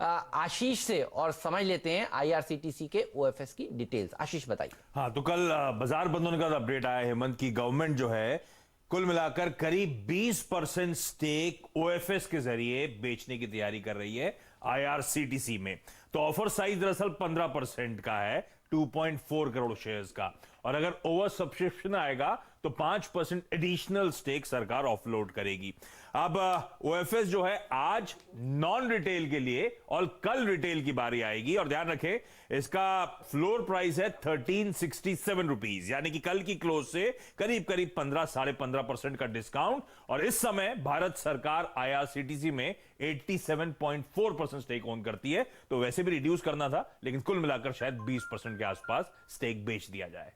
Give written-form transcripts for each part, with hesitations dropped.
आशीष से और समझ लेते हैं आईआरसीटीसी के ओएफएस की डिटेल्स। आशीष बताइए। हाँ, तो कल बाजार बंद होने का अपडेट आया हेमंत की गवर्नमेंट जो है कुल मिलाकर करीब 20% स्टेक ओएफएस के जरिए बेचने की तैयारी कर रही है आईआरसीटीसी में। तो ऑफर साइज दरअसल 15% का है, 2.4 करोड़ शेयर्स का, और अगर ओवर सब्सक्रिप्शन आएगा तो 5% एडिशनल स्टेक सरकार ऑफलोड करेगी। अब ओएफएस जो है आज नॉन रिटेल के लिए और कल रिटेल की बारी आएगी। और ध्यान रखें इसका फ्लोर प्राइस है 1367 रुपीज, यानी कि कल की क्लोज से करीब करीब 15-15.5% का डिस्काउंट। और इस समय भारत सरकार आईआरसीटीसी में 87.4% स्टेक ओन करती है, तो वैसे भी रिड्यूस करना था, लेकिन कुल मिलाकर शायद 20% के आसपास स्टेक बेच दिया जाए।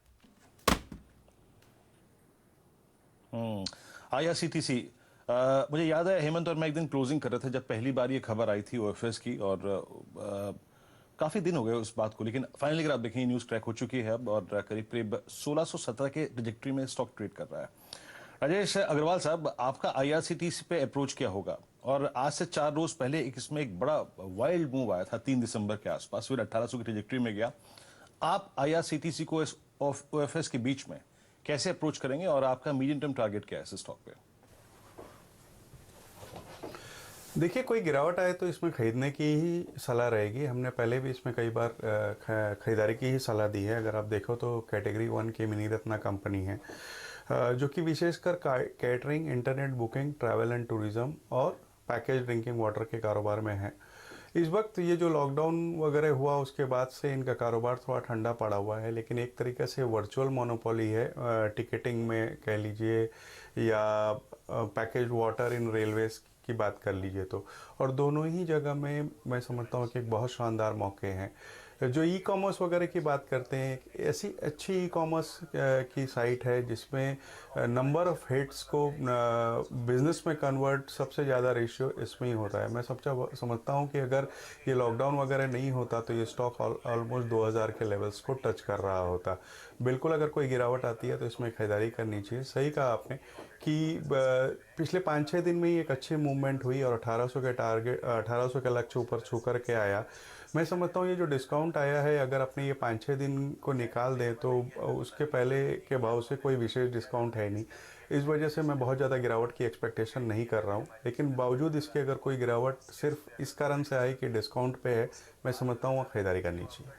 आईआरसीटीसी, मुझे याद है हेमंत और मैं एक दिन क्लोजिंग कर रहे थे जब पहली बार ये खबर आई थी ओएफएस की, और काफी दिन हो गए उस बात को, लेकिन फाइनली अगर आप देखें न्यूज क्रैक हो चुकी है अब, और करीब करीब 1617 के ट्रैजेक्टरी में स्टॉक ट्रेड कर रहा है। राजेश अग्रवाल साहब, आपका आईआरसीटीसी पे अप्रोच क्या होगा? और आज से 4 रोज पहले इसमें एक बड़ा वाइल्ड मूव आया था 3 दिसंबर के आसपास, फिर 1800 की ट्रैजेक्टरी में गया। आप आईआरसीटीसी को ओएफएस के बीच में कैसे अप्रोच करेंगे और आपका मीडियम टर्म टारगेट क्या है इस स्टॉक पे? देखिए, कोई गिरावट आए तो इसमें खरीदने की ही सलाह रहेगी। हमने पहले भी इसमें कई बार खरीदारी की ही सलाह दी है। अगर आप देखो तो कैटेगरी 1 की मिनी रत्ना कंपनी है, जो कि विशेषकर catering, internet booking, travel and tourism और पैकेज ड्रिंकिंग वाटर के कारोबार में है। इस वक्त ये जो लॉकडाउन वगैरह हुआ उसके बाद से इनका कारोबार थोड़ा ठंडा पड़ा हुआ है, लेकिन एक तरीके से वर्चुअल मोनोपोली है टिकटिंग में कह लीजिए, या पैकेज वाटर इन रेलवेज की बात कर लीजिए तो। और दोनों ही जगह में मैं समझता हूँ कि एक बहुत शानदार मौके हैं। जो ई कॉमर्स वगैरह की बात करते हैं, ऐसी अच्छी ई कॉमर्स की साइट है जिसमें नंबर ऑफ हिट्स को बिजनेस में कन्वर्ट सबसे ज़्यादा रेशियो इसमें ही होता है। मैं समझता हूँ कि अगर ये लॉकडाउन वगैरह नहीं होता तो ये स्टॉक ऑलमोस्ट 2000 के लेवल्स को टच कर रहा होता। बिल्कुल अगर कोई गिरावट आती है तो इसमें खरीदारी करनी चाहिए। सही कहा आपने कि पिछले 5-6 दिन में ही एक अच्छी मूवमेंट हुई और 1800 के लक्ष्य ऊपर छू कर के आया। मैं समझता हूँ ये जो डिस्काउंट आया है, अगर अपने ये 5-6 दिन को निकाल दें तो उसके पहले के भाव से कोई विशेष डिस्काउंट है नहीं। इस वजह से मैं बहुत ज़्यादा गिरावट की एक्सपेक्टेशन नहीं कर रहा हूँ, लेकिन बावजूद इसके अगर कोकोई गिरावट सिर्फ इस कारण से आई कि डिस्काउंट पे है, मैं समझता हूँ खरीदारी करनी चाहिए।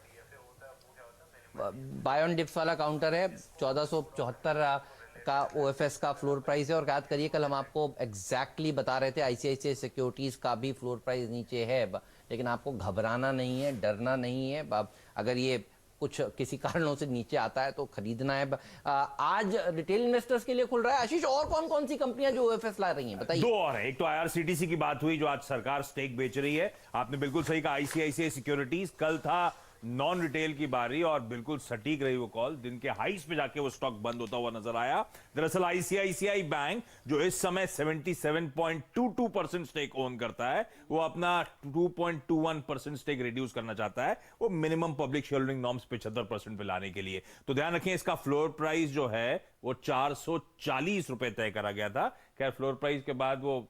बाय ऑन डिप्स वाला काउंटर है, 1474 का ओएफएस का फ्लोर प्राइस है। और बात करिए, कल हम आपको एग्जैक्टली बता रहे थे आईसीआईसीआई सिक्योरिटीज का भी फ्लोर प्राइस नीचे है, लेकिन आपको घबराना नहीं है, डरना नहीं है। अगर ये कुछ किसी कारणों से नीचे आता है तो खरीदना है। आज रिटेल इन्वेस्टर्स के लिए खुल रहा है। आशीष, और कौन कौन सी कंपनियां जो ओएफएस ला रही हैं बताइए। 2 और है। एक तो आईआरसीटीसी की बात हुई जो आज सरकार स्टेक बेच रही है, आपने बिल्कुल सही कहा। आईसीआईसीआई सिक्योरिटीज, कल था नॉन रिटेल की बारी और बिल्कुल सटीक रही वो कॉल। दिन के हाइस पे जाके वो स्टॉक बंद होता हुआ नजर आया। दरअसल आईसीआईसीआई बैंक जो इस समय 77.22% स्टेक ओन करता है, वो अपना 2.21% स्टेक रिड्यूस करना चाहता है, वो minimum public share holding norms 75% पे लाने के लिए। तो ध्यान रखें, इसका फ्लोर प्राइस जो है वो 440 रुपए तय करा गया था। खैर, फ्लोर प्राइस के बाद वो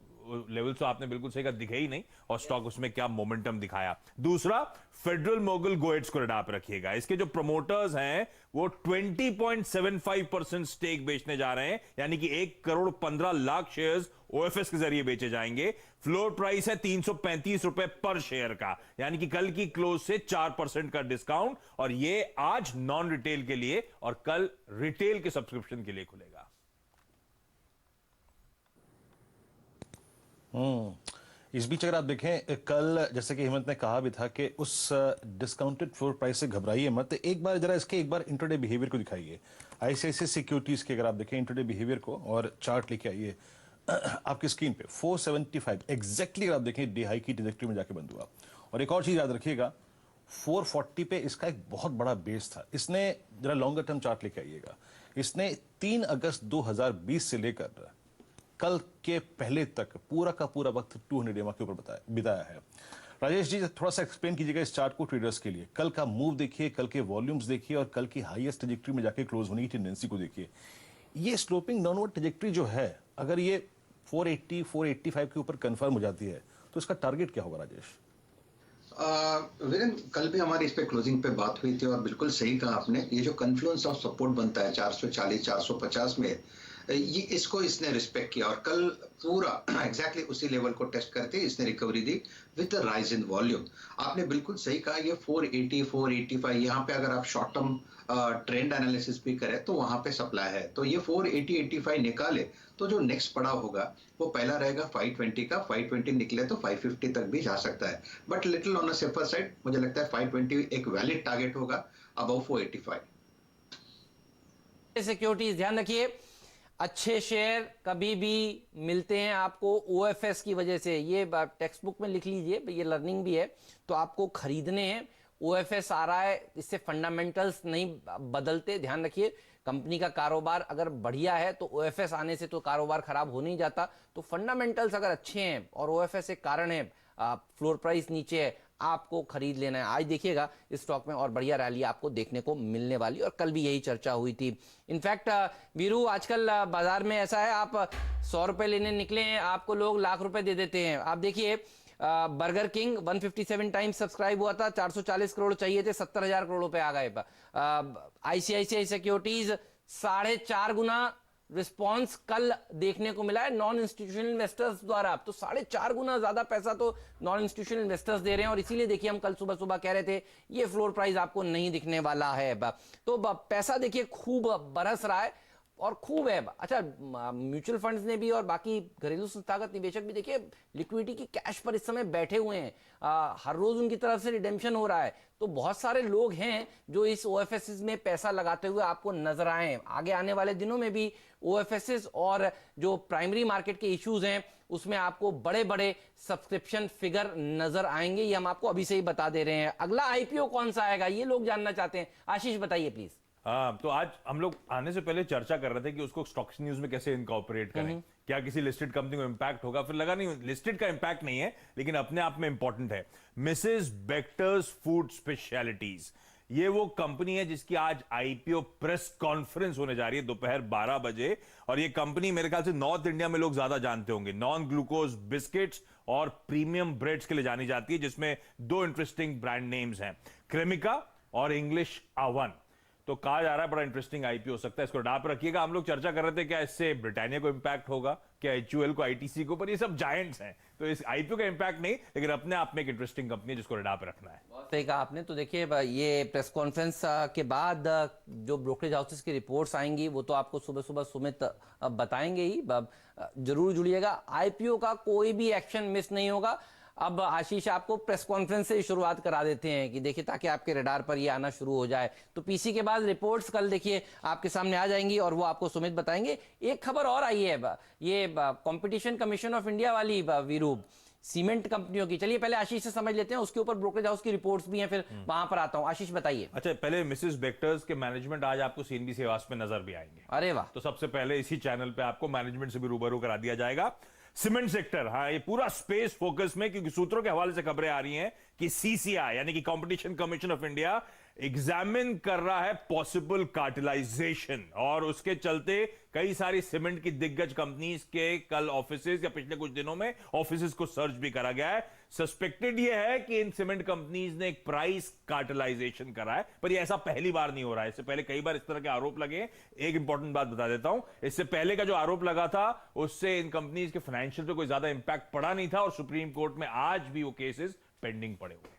लेवल तो आपने बिल्कुल सही कहा, दिखे ही नहीं, और स्टॉक उसमें क्या मोमेंटम दिखाया। दूसरा, फेडरल मोगल गोएट्स को आप रखिएगा। इसके जो प्रमोटर्स हैं वो 20.75% स्टेक बेचने जा रहे हैं, यानी कि 1,15,00,000 शेयर्स ओएफएस के जरिए बेचे जाएंगे। फ्लोर प्राइस है 335 रुपए पर शेयर का, यानी कि कल की क्लोज से 4% का डिस्काउंट। और ये आज नॉन रिटेल के लिए और कल रिटेल के सब्सक्रिप्शन के लिए खुलेगा। इस बीच अगर आप देखें, कल जैसे कि हेमंत ने कहा भी था कि उस डिस्काउंटेड फ्लोर प्राइस से घबराइए मत। एक बार जरा इसके इंट्राडे बिहेवियर को दिखाइए। आईसीआईसीआई सिक्योरिटीज के अगर आप देखें इंट्राडे बिहेवियर को और चार्ट लेके आइए आपकी स्क्रीन पे, 475 एग्जैक्टली अगर आप देखें डे हाई की ट्रैजेक्टरी में जाके बंद हुआ। और एक और चीज याद रखिएगा, 440 पे इसका एक बहुत बड़ा बेस था। इसने जरा लॉन्गर टर्म चार्ट लेके आइएगा, इसने 3 अगस्त 2020 से लेकर कल के पहले तक पूरा का पूरा वक्त 200 EMA के ऊपर बिताया है। राजेश जी, थोड़ा सा एक्सप्लेन कीजिएगा इस चार्ट को ट्रेडर्स के लिए। कल का मूव देखिए, कल के वॉल्यूम्स देखिए, और कल की हाईएस्ट ट्रैजेक्टरी में जाके क्लोज होने की टेंडेंसी को देखिए। ये स्लोपिंग डाउनवर्ड ट्रैजेक्टरी जो है, अगर ये 480, 485 के ऊपर कंफर्म हो जाती है तो इसका टारगेट क्या होगा राजेश? वीरेंद्र, कल भी हमारी इस पे क्लोजिंग पे बात हुई थी और बिल्कुल सही कहा आपने। ये जो कन्फ्लुएंस ऑफ सपोर्ट बनता है 440 450 में, ये इसको इसने रिस्पेक्ट किया और कल पूरा एग्जैक्टली उसी लेवल को टेस्ट करके इसने recovery the with the rise in volume. आपने बिल्कुल सही कहा, ये 480 485 यहाँ पे अगर आप शॉर्ट टर्म ट्रेंड एनालिसिस भी करें तो वहां पे सप्लाई है, तो ये 480 85 निकाले तो जो नेक्स्ट पड़ाव होगा वो पहला रहेगा 520 का। 520 निकले तो 550 तक भी जा सकता है, but little on a safer side मुझे लगता है 520 एक वैलिड टारगेट होगा अबव 485। सिक्योरिटीज ध्यान रखिए, अच्छे शेयर कभी भी मिलते हैं आपको ओएफएस की वजह से। ये टेक्स्ट बुक में लिख लीजिए, ये लर्निंग भी है, तो आपको खरीदने हैं। ओएफएस आ रहा है, इससे फंडामेंटल्स नहीं बदलते, ध्यान रखिए। कंपनी का कारोबार अगर बढ़िया है तो ओएफएस आने से तो कारोबार खराब हो नहीं जाता। तो फंडामेंटल्स अगर अच्छे हैं और ओएफएस एक कारण है, फ्लोर प्राइस नीचे है, आपको खरीद लेना है। आज देखिएगा इस स्टॉक में और बढ़िया रैली आपको देखने को मिलने वाली, और कल भी यही चर्चा हुई थी। इनफैक्ट वीरू, आजकल बाजार में ऐसा है, आप 100 रुपए लेने निकले हैं, आपको लोग लाख रुपए दे देते हैं। आप देखिए बर्गर किंग 157 टाइम्स सब्सक्राइब हुआ था, 440 करोड़ चाहिए थे, 70,000 करोड़ रुपए आ गए। आईसीआईसीआई सिक्योरिटीज 4.5 गुना रिस्पांस कल देखने को मिला है नॉन इंस्टीट्यूशनल इन्वेस्टर्स द्वारा। तो 4.5 गुना ज्यादा पैसा तो नॉन इंस्टीट्यूशनल इन्वेस्टर्स दे रहे हैं, और इसीलिए देखिए हम कल सुबह सुबह कह रहे थे ये फ्लोर प्राइस आपको नहीं दिखने वाला है। तो पैसा देखिए खूब बरस रहा है और खूब है। अच्छा, म्यूचुअल फंड्स ने भी और बाकी घरेलू संस्थागत निवेशक भी देखिए लिक्विडिटी की कैश पर इस समय बैठे हुए हैं। हर रोज उनकी तरफ से रिडेम्पशन हो रहा है, तो बहुत सारे लोग हैं जो इस ओएफएसएस में पैसा लगाते हुए आपको नजर आए। आगे आने वाले दिनों में भी ओएफएसएस और जो प्राइमरी मार्केट के इश्यूज हैं उसमें आपको बड़े बड़े सब्सक्रिप्शन फिगर नजर आएंगे, ये हम आपको अभी से ही बता दे रहे हैं। अगला आईपीओ कौन सा आएगा ये लोग जानना चाहते हैं। आशीष बताइए प्लीज। हाँ, तो आज हम लोग आने से पहले चर्चा कर रहे थे कि उसको स्टॉक्स न्यूज में कैसे इनकॉर्पोरेट करें, क्या किसी लिस्टेड कंपनी को इंपैक्ट होगा। फिर लगा नहीं, लिस्टेड का इंपैक्ट नहीं है लेकिन अपने आप में इंपॉर्टेंट है। मिसेस बेक्टर्स फूड स्पेशलिटीज, ये वो कंपनी है जिसकी आज आईपीओ प्रेस कॉन्फ्रेंस होने जा रही है दोपहर 12 बजे। और ये कंपनी मेरे ख्याल से नॉर्थ इंडिया में लोग ज्यादा जानते होंगे, नॉन ग्लूकोज बिस्किट्स और प्रीमियम ब्रेड्स के लिए जानी जाती है, जिसमें 2 इंटरेस्टिंग ब्रांड नेम्स हैं, क्रेमिका और इंग्लिश आवन। तो कहा जा रहा है बड़ा इंटरेस्टिंग आईपीओ हो सकता है, इसको डाप रखिएगा। हम लोग चर्चा कर रहे थे क्या इससे ब्रिटानिया को इंपैक्ट होगा, क्या एचयूएल को, आईटीसी को, पर ये सब जायंट्स हैं तो इस आईपीओ का इंपैक्ट नहीं, लेकिन अपने आप में एक इंटरेस्टिंग कंपनी है जिसको डाप रखना है। बहुत सही कहा आपने। तो देखिए ये प्रेस कॉन्फ्रेंस के बाद जो ब्रोकरेज हाउसेस की रिपोर्ट्स आएंगी वो तो आपको सुबह सुबह सुमित बताएंगे ही। जरूर जुड़िएगा, आईपीओ का कोई भी एक्शन मिस नहीं होगा। अब आशीष आपको प्रेस कॉन्फ्रेंस से शुरुआत करा देते हैं कि देखिए, ताकि आपके रडार पर ये आना शुरू हो जाए। तो पीसी के बाद रिपोर्ट्स कल देखिए आपके सामने आ जाएंगी और वो आपको सुमित बताएंगे। एक खबर और आई है, ये कंपटीशन कमीशन ऑफ इंडिया वाली वीरू, सीमेंट कंपनियों की। चलिए पहले आशीष से समझ लेते हैं, उसके ऊपर ब्रोकरेज हाउस की रिपोर्ट्स भी हैं, फिर वहां पर आता हूं। आशीष बताइए। अच्छा, पहले मिसेस बेक्टर्स के मैनेजमेंट आज आपको सीएनबीसी आवाज में नजर भी आएंगे। अरे वाह। तो सबसे पहले इसी चैनल पे आपको मैनेजमेंट से भी रूबरू करा दिया जाएगा। सीमेंट सेक्टर, हाँ, ये पूरा स्पेस फोकस में, क्योंकि सूत्रों के हवाले से खबरें आ रही हैं कि सीसीआई यानी कि competition commission of India examine कर रहा है पॉसिबल कार्टेलाइजेशन, और उसके चलते कई सारी सीमेंट की दिग्गज कंपनीज के कल ऑफिसेज या पिछले कुछ दिनों में ऑफिसेज को सर्च भी करा गया है। सस्पेक्टेड यह है कि इन सीमेंट कंपनीज ने एक प्राइस कार्टेलाइजेशन करा है, पर यह ऐसा पहली बार नहीं हो रहा है। इससे पहले कई बार इस तरह के आरोप लगे। एक इंपॉर्टेंट बात बता देता हूं, इससे पहले का जो आरोप लगा था उससे इन कंपनीज के फाइनेंशियल पे कोई ज्यादा इंपैक्ट पड़ा नहीं था, और सुप्रीम कोर्ट में आज भी वो केसेस पेंडिंग पड़े हुए।